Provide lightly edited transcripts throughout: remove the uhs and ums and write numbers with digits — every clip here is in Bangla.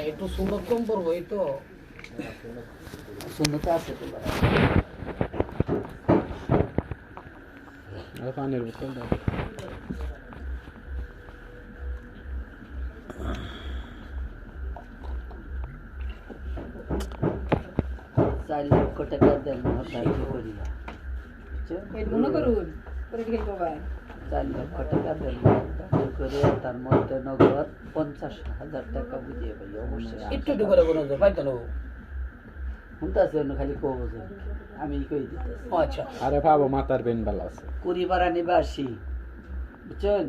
একটু সুন্দর কম পড়বো এই তো সুন্দরতা আছে পানির বোতল 4 লক্ষ টাকা দেন ধার্য করিয়া 4 লক্ষ টাকা দেন ধার্য করিয়া তার মধ্যে নগদ 50,000 টাকা বুঝিয়ে পাই অবশ্যই একটু একটু করে বলো পাইতালো হুনতাছে অন্য খালি কব যে আমি কই দিতে আচ্ছা আরে বাবা মাতার বেন বালা আছে কুড়িপাড়া নিবাসী বুঝছেন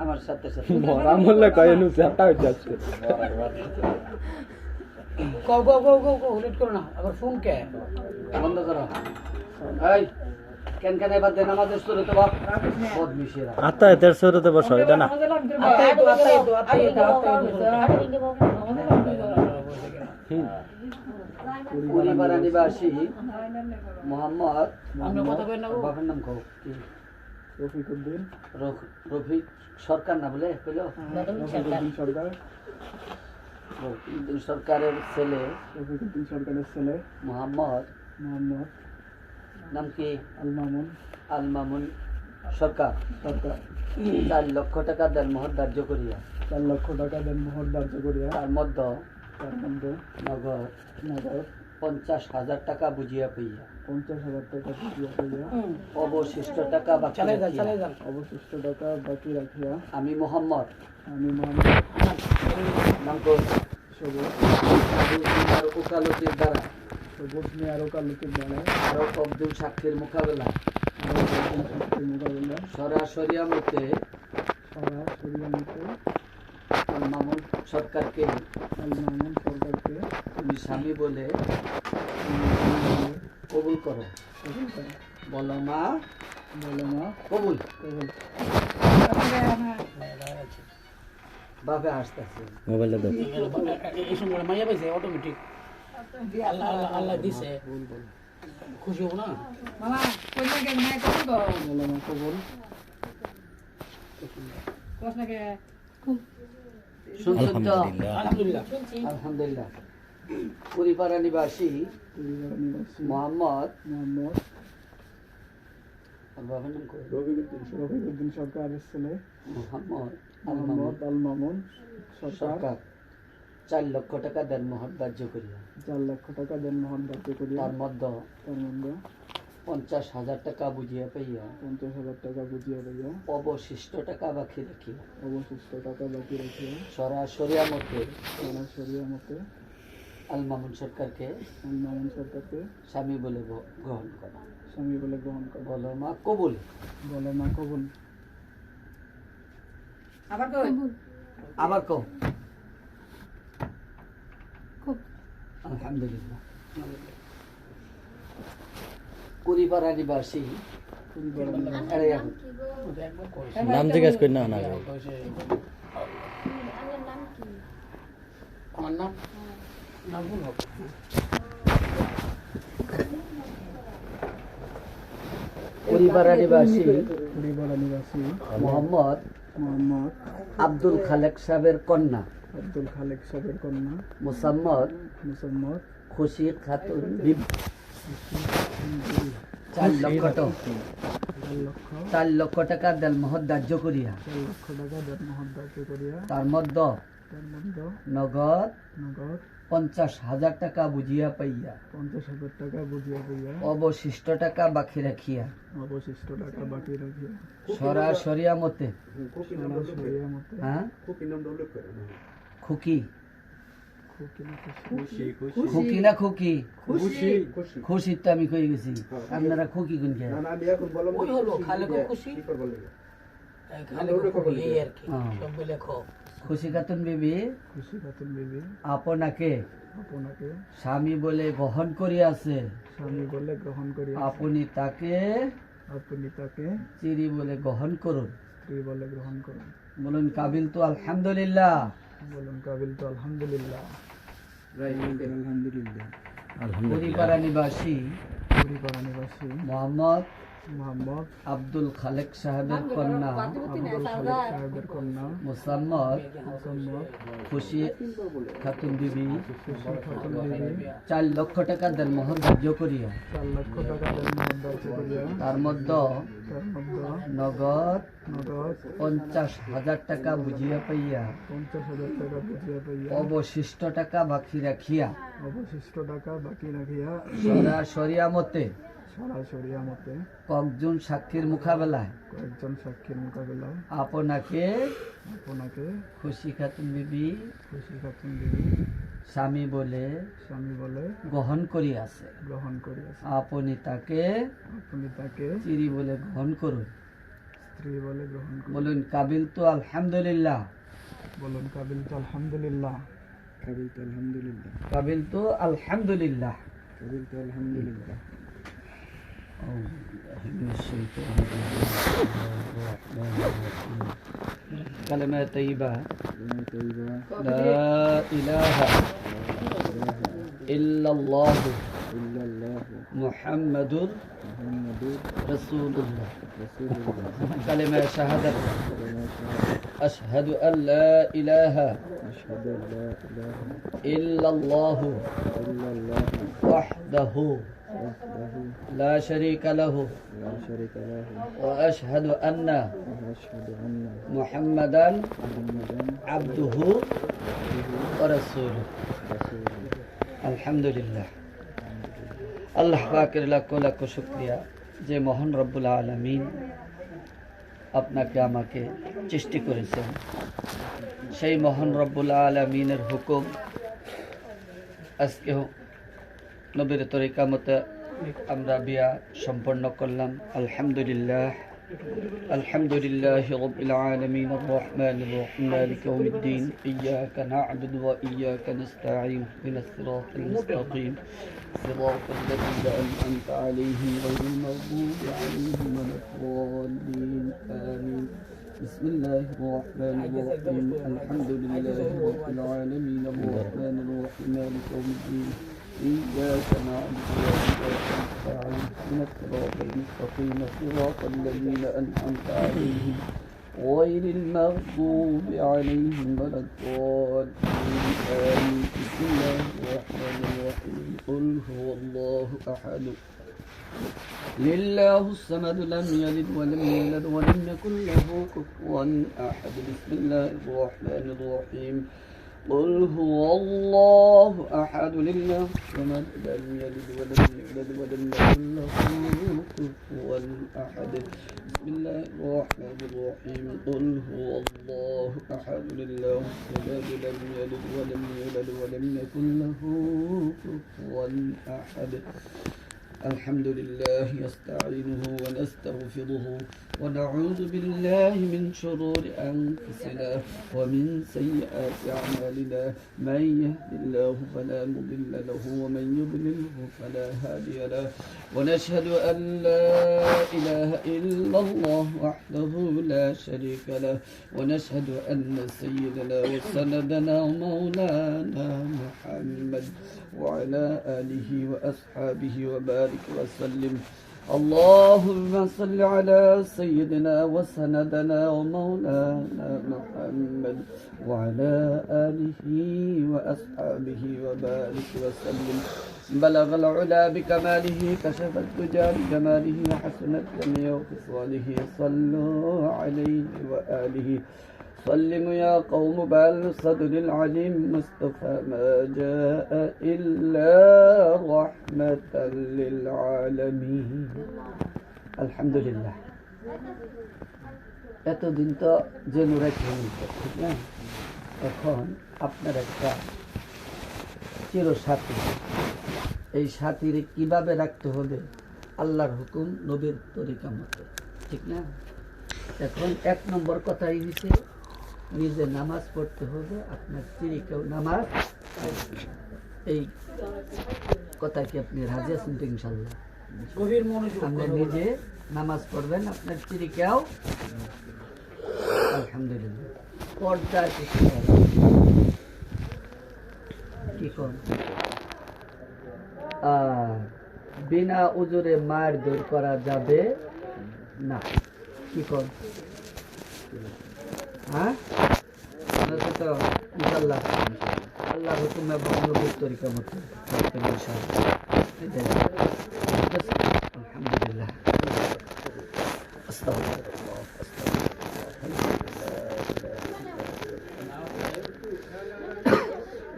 আমার সাথে সাথে মরা মরলে কয়নু চাটা হই যাচ্ছে গো গো গো গো গো লেট করো না আবার ফোন কে বন্ধ করো এই কেন কেন বাদ দেন আমাদের শুরু তো বাপ বহুত মিশিরা আতা এদের শুরুতে বসো এটা না কুড়িপাড়া নিবাসী মোহাম্মদ বাবার নাম কও রফিকুদ্দিন রফিক সরকার না বলে কইলো সরকার সরকারের ছেলে রফিকুদ্দিন সরকারের ছেলে মোহাম্মদ নাম কি আল মামুন সরকার 4 লক্ষ টাকা দেন মোহর ধার্য করিয়া 4 লক্ষ টাকা দেন মোহর ধার্য করিয়া তার মধ্যে নগদ 50,000 টাকা বুঝিয়া পাইয়া 50,000 টাকা বুঝিয়া পাইয়া অবশিষ্ট টাকা বাকি রাখিয়া আমি মোহাম্মদ নাম ওকালতির দ্বারা আরো অব্দুল সাক্ষীর মোকাবেলা সরাসরি মতে আল মামুন সরকারকে তুমি স্বামী বলে কবুল করো বলো মা কবুল বাবা আসতেছে মোবাইলটা দাও এই সময় মাইয়া পাইছে অটোমেটিক আল্লাহ আল্লাহ দিছে খুশি হবো না মামা কই না কেন নাই কবুল করো বলো মা কবুল কোসনাকে আলহামদুলিল্লাহ কুড়িপাড়া নিবাসী মোহাম্মদ রফিকুদ্দিন সরকারের ছেলে মোহাম্মদ আল মামুন সরকার 4 লক্ষ টাকা দেন মোহর ধার্য করিয়া 4 লক্ষ টাকা দেন মোহর ধার্য করিয়া তার মধ্যে 50,000 টাকা বুঝিয়া পাইয়া 50,000 টাকা বুঝিয়া পাইয়া অবশিষ্ট টাকা বাকি রাখিয়া সরাসরি মতে আল মামুন সরকারকে স্বামী বলে গ্রহণ করা বলো মা কবুল আবার কও আলহামদুলিল্লাহ কুড়িপাড়া নিবাসী নাম জিজ্ঞেস করি না আমার নাম কুড়িপাড়া নিবাসী মোহাম্মদ আব্দুল খালেক সাহেবের কন্যা মুসাম্মদ খুশি খাতুন বিবি 4 লক্ষ টাকা দেন মোহর ধার্য করিয়া তার মধ্যে নগদ 50,000 টাকা বুঝিয়া পাইয়া অবশিষ্ট টাকা বাকি রাখিয়া সরাসরি মতে খুকি না খুকি খুশি তো আমি কই গেছি আপনারা খুকি কোন কে খুশি খাতুন বিবি আপনাকে স্বামী বলে গ্রহণ করিয়াছে আপনি তাকে চিরি বলে গ্রহণ করুন বলুন কাবিল তো আলহামদুলিল্লাহ আলহামদুলিল্লাহ। পরিপাড়া নিবাসী পরিপাড়া নিবাসী মোহাম্মদ মোহাম্মদ আব্দুল খালেক সাহেবের কন্যা আব্দুল খালেক সাহেবের কন্যা মোসাম্মদ মোসাম্মদ খুশি খাতুন বিবি খাতুন বিবি 4 লক্ষ টাকা দেনমোহর ধার্য করিয়া 4 লক্ষ টাকা দেনমোহর ধার্য করিয়া তার মধ্যে নগদ নগদ 50,000 টাকা বুঝিয়া পাইয়া 50,000 টাকা বুঝিয়া পাইয়া অবশিষ্ট টাকা বাকি রাখিয়া অবশিষ্ট টাকা বাকি রাখিয়া সরাসরিয়া মতে সরাসরি মতে কয়েকজন সাক্ষীর মোকাবেলায় কয়েকজন সাক্ষীর মোকাবিলায় আপনাকে খুশি খাতুন বিবি স্বামী বলে গ্রহণ করিয়াছে আপনি তাকে স্ত্রী বলে গ্রহণ করুন। বলুন কাবিল তো আলহামদুলিল্লাহ। বলুন কাবিল তো আলহামদুলিল্লাহ। কাবিল তো আলহামদুলিল্লাহ। كلمة طيبة لا إله إلا الله محمد رسول الله كلمة شهادة أشهد أن لا إله إلا الله وحده لا شريك له وأشهد أن محمدا عبده ورسوله الحمد لله। আল্লাহ পাকের লাখ লাখ শুকরিয়া যে মহান রব্বুল আলামিন আপনাকে আমাকে সৃষ্টি করেছেন। সেই মহান রব্বুল আলামিনের হুকুম আজকে নবীর তরিকা মতে আমরা বিয়া সম্পন্ন করলাম। আলহামদুলিল্লাহ আলহামদুলিল্লাহি রাব্বিল আলামিন আর রহমানির রহিম মালিকি ইয়াউমিদ্দিন ইয়্যাকা না'বুদু ওয়া ইয়্যাকা নাস্তাঈন ইহদিনাস সিরাতাল মুস্তাকিম সিরাতাল লাযীনা আন'আমতা আলাইহিম গায়রিল মাগদূবি আলাইহিম ওয়ালাদ-দাল্লিন আমিন। বিসমিল্লাহির রহমানির রহিম আলহামদুলিল্লাহি রাব্বিল আলামিন আর রহমানির রহিম মালিকি ইয়াউমিদ্দিন إياك نعبد وإياك نستعين اهدنا الصراط المستقيم صراط الذين أنعمت عليهم غير المغضوب عليهم ولا الضالين آمين. بسم الله الرحمن الرحيم قل هو الله أحد لله الصمد لم يلد ولم يولد ولم يكن له كفوا أحد. بسم الله الرحمن الرحيم قل هو الله أحد لله الصمد لم يلد ولم يولد ولم يكن له كفوا أحد. بسم الله الرحمن الرحيم قل هو الله أحد لله الصمد لم يلد ولم يولد ولم يكن له كفوا أحد. الحمد لله نستعينه ونستغفره ونعوذ بالله من شرور أنفسنا ومن سيئات أعمالنا من يهد الله فلا مضل له ومن يضلله فلا هادي له ونشهد أن لا إله إلا الله وحده لا شريك له ونشهد أن سيدنا وسندنا ومولانا محمد وعلى آله وأصحابه وبارك وسلم. اللهم صل على سيدنا وسندنا ومولانا محمد وعلى آله وأصحابه وبارك وسلم. بلغ العلا بكماله كشف الدجى بجماله حسنت جميع خصاله صلوا عليه وآله سلموا يا قوم بالصدر العليم مصطفى ما جاء إلا رحمة للعالمين. الحمد لله. এতদিন তো জেনে রাখলেন, ঠিক না? এখন আপনার একটা চিরসাথী, এই সাথীরে কিভাবে রাখতে হবে আল্লাহর হুকুম নবীর তরিকা মতো, ঠিক না? এখন 1 নম্বর কথাই দিছে নিজে নামাজ পড়তে হবে, আপনার স্ত্রীকেও নামাজ। এই কথা কি আপনি রাজি আছেন তো? ইনশাল্লাহ আপনি নিজে নামাজ পড়বেন, আপনার স্ত্রীকেও। আলহামদুলিল্লাহ। পর্দা কি কি কোন বিনা উজুরে মার দূর করা যাবে না, কি কোন? হ্যাঁ, তো ইনশাআল্লাহ আল্লাহ হুকুম এবং নবীর তরিকা মতো আলহামদুলিল্লাহ। আস্তাগফিরুল্লাহ,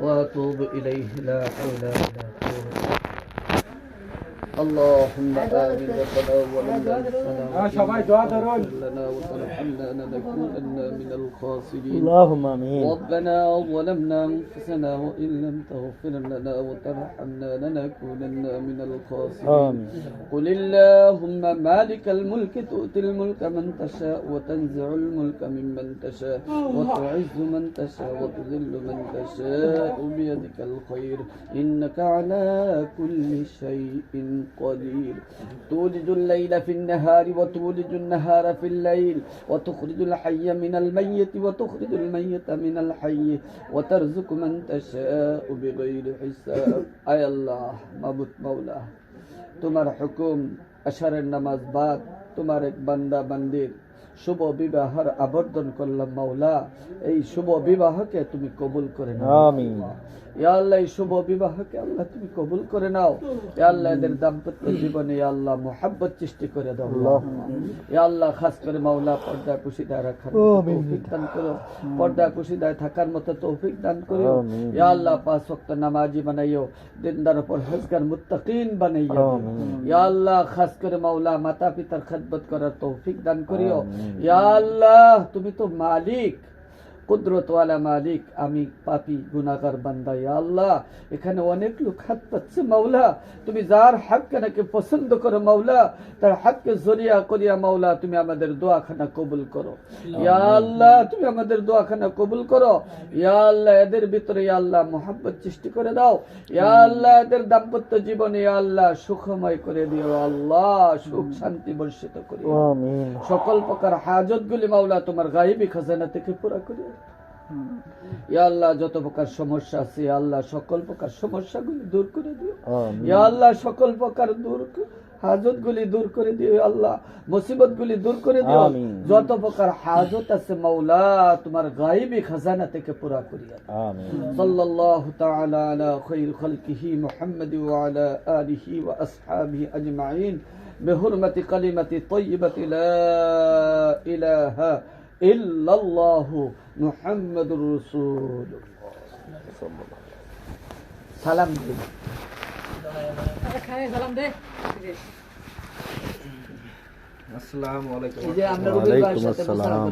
ওয়া আতুবু ইলাইহি, লা হাওলা ওয়া লা কুওয়াতা। اللهم آمين وتناولنا সবাই দোয়া করুন। لنا وترحمنا لنكونن من الخاسرين. اللهم آمين. ربنا ظلمنا أنفسنا وإن لم تغفر لنا وترحمنا لنكونن من الخاسرين. آمين. قل اللهم مالك الملك تؤتي الملك من تشاء وتنزع الملك ممن تشاء وتعز من تشاء وتذل من تشاء بيدك الخير إنك على كل شيء قدير. تولج الليل في النهار وتولج النهار في الليل وتخرج الحي من الميت وتخرج الميت من الحي وترزق من تشاء بغير حساب. আয় আল্লাহ, মাবুদ মাওলা, তোমার হুকুম আশারের নামাজ বাদ তোমার এক বান্দা বান্দির শুভ বিবাহের আবর্তন করলাম মাওলা। এই শুভ বিবাহকে তুমি কবুল করে নাও। আমিন। ইয়া আল্লাহ, এই শুভ বিবাহকে আল্লাহ তুমি কবুল করে নাও। ইয়া আল্লাহ, এদের দাম্পত্য জীবনে ইয়া আল্লাহ মুহাব্বত সৃষ্টি করে দাও। ইয়া আল্লাহ, খাস করে মাওলা পর্দা কুশিদায় রাখার তৌফিক দান করো, পর্দা কুশিদায় থাকার মতো তৌফিক দান করো। ইয়া আল্লাহ, 5 ওয়াক্ত নামাজি বানাইও, দিনদার পরহেজগার মুত্তাকিন বানাইও। ইয়া আল্লাহ, খাস করে মাওলা মাতা পিতার খেদমত করার তৌফিক দান করিও। ইয়া আল্লাহ, তুমি তো মালিক, কুদরতওয়ালা মালিক, আমি পাপী গুনাহগার বান্দা। ইয়া আল্লাহ, এখানে অনেক লোক হাত পাচ্ছে মাওলা, তুমি যার হককে নাকি পছন্দ করো মাওলা, তার হককে জরিয়া করিয়া মাওলা তুমি আমাদের দোয়াখানা কবুল করো। ইয়া আল্লাহ, তুমি আমাদের দোয়াখানা কবুল করো। ইয়া আল্লাহ, এদের ভিতরে ইয়া আল্লাহ মুহাব্বত সৃষ্টি করে দাও। ইয়া আল্লাহ, এদের দাম্পত্য জীবনে ইয়া আল্লাহ সুখময় করে দিও। আল্লাহ, সুখ শান্তি বর্ষিত করিও। আমিন। সকল প্রকার হাজতগুলি মাওলা তোমার গায়েবী খাজানা থেকে পুরা করিও। ইয়া আল্লাহ, যত প্রকার সমস্যা আছে ইয়া আল্লাহ সকল প্রকার সমস্যাগুলি দূর করে দিও। ইয়া আল্লাহ, সকল প্রকার হাজতগুলি দূর করে দিও। আল্লাহ, মুসিবতগুলি দূর করে দিও। যত প্রকার হাজত আছে মাওলা তোমার গায়েবী খাজানা থেকে পুরা করিয়া দাও। আমিন। সাল্লাল্লাহু তাআলা আলা খায়রি খালকিহি মুহাম্মদ ওয়া আলা আলিহি ওয়া আসহাবিহি আজমাইন বিহুরমাতি কালিমাতি তাইয়্যিবাতি লা ইলাহা ইল্লাল্লাহু মুহাম্মাদুর রাসূলুল্লাহ। সালাম দিন। আসসালামু আলাইকুম। এই যে আমরা ওয়া আলাইকুম আসসালাম।